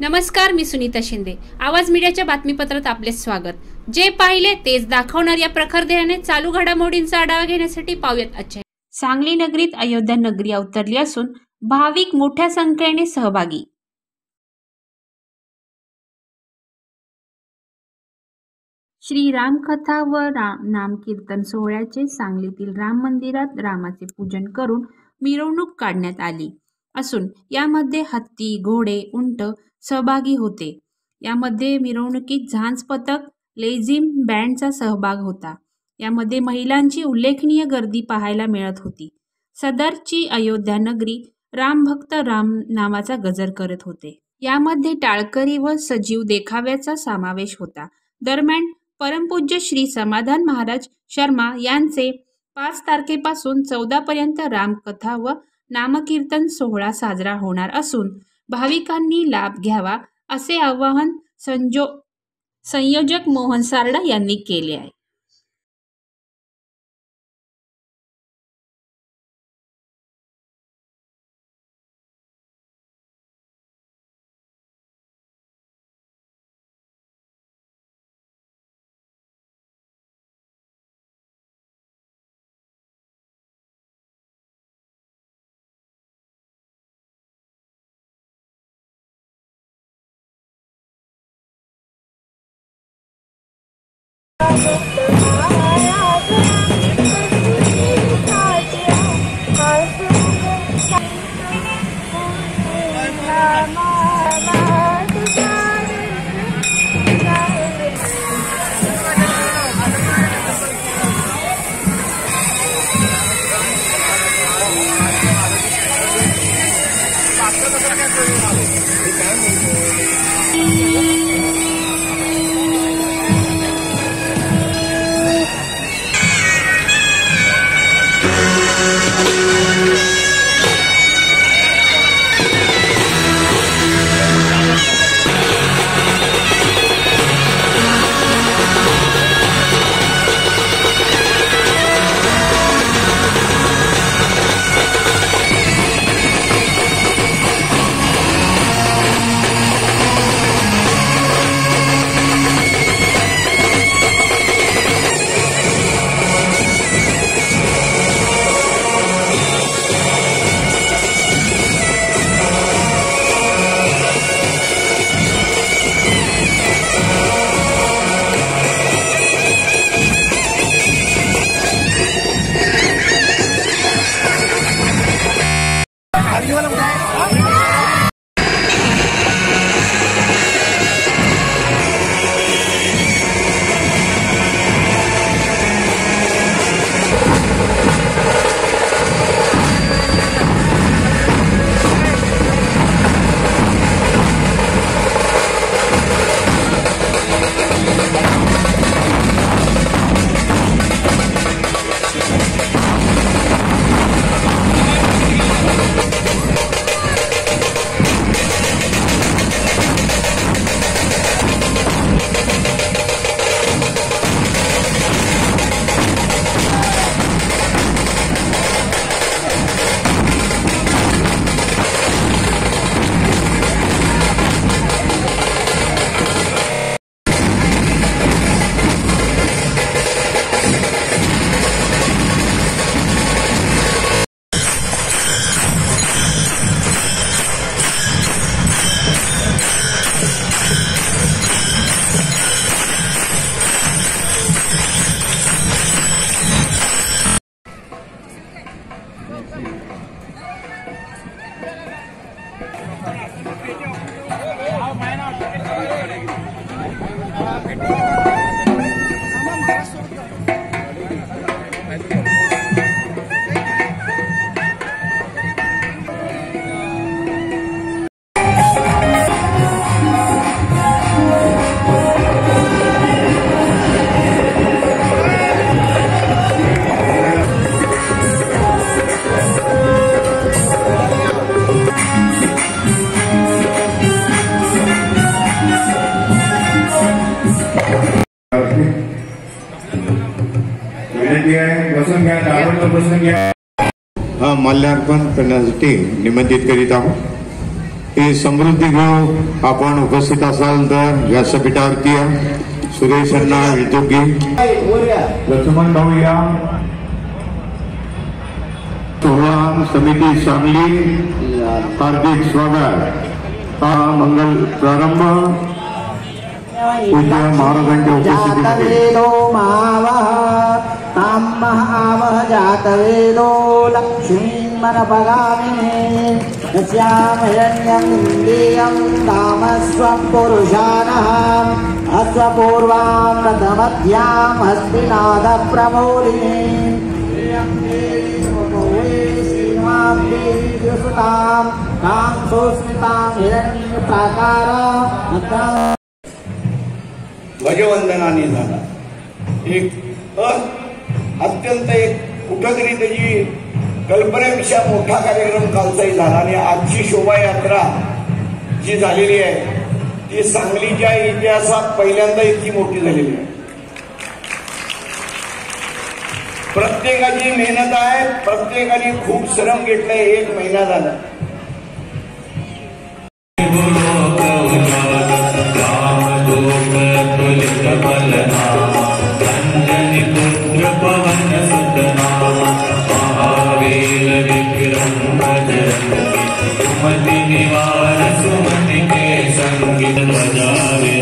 नमस्कार, मी सुनीता शिंदे। आवाज मीडियाच्या बातमीपत्रात आपले स्वागत। जे पाहिले तेच दाखवणार या प्रखर ध्येयाने चालू घडामोडींचा आढावा घेण्यासाठी पाहूयात आजच्या। सांगली नगरीत अयोध्या नगरी अवतरली असून भाविक मोठ्या संख्येने सहभागी। श्री रामकथा व नाम कीर्तन सोहळ्याचे सांगलीतील राम मंदिरात रामाचे पूजन करून मिरवणूक काढण्यात आली असून यामध्ये हत्ती, घोडे, उंट सहभागी होते। यामध्ये मिरवणुकीत झांज पथक, लेझिम बँडचा सहभाग होता। यामध्ये महिलांची उल्लेखनीय गर्दी पाहायला मिळत होती। सदरची अयोध्या नगरी रामभक्त राम नामाचा गजर करत होते। यामध्ये टाळकरी व सजीव देखाव्याचा समावेश होता। दरम्यान परमपूज्य श्री समाधान महाराज शर्मा यांचे 5 तारखेपासून 14 पर्यंत रामकथा व नामकीर्तन सोहळा साजरा होणार असून भाविकांनी लाभ घ्यावा असे आवाहन संयोजक मोहन सारडा यांनी केले आहे। माल्यार्पण करण्यासाठी निमंत्रित करीत आहोत। ही समृद्धी घेऊ आपण उपस्थित असाल तर व्यासपीठावरती सुरेश अण्णा वितुकी लक्ष्मण भाऊ या सोहळा समिती सांगली हार्दिक स्वागत हा मंगल प्रारंभ पूज्य महाराजांच्या उपस्थितीमध्ये जातवेदो लक्ष्मीन्मनपगामिने यस्यामहिरण्यं इन्द्रियं कामस्वपुरुषाणः अश्वपूर्वां रथमध्यां हस्तिनादप्रमोदिनीं श्रीमां कां सुस्मितां हिरण्यप्राकारां ध्वजवंदनाने झाला। एक अत्यंत एक कुठंतरी त्याची कल्पनेपेक्षा मोठा कार्यक्रम कालचाही झाला आणि आजची शोभायात्रा जी झालेली आहे ती सांगलीच्या इतिहासात पहिल्यांदा इतकी मोठी झालेली आहे। प्रत्येकाची मेहनत आहे, प्रत्येकाने खूप श्रम घेतलंय, 1 महिना झाला। निवार सुमति के संगीत बजावे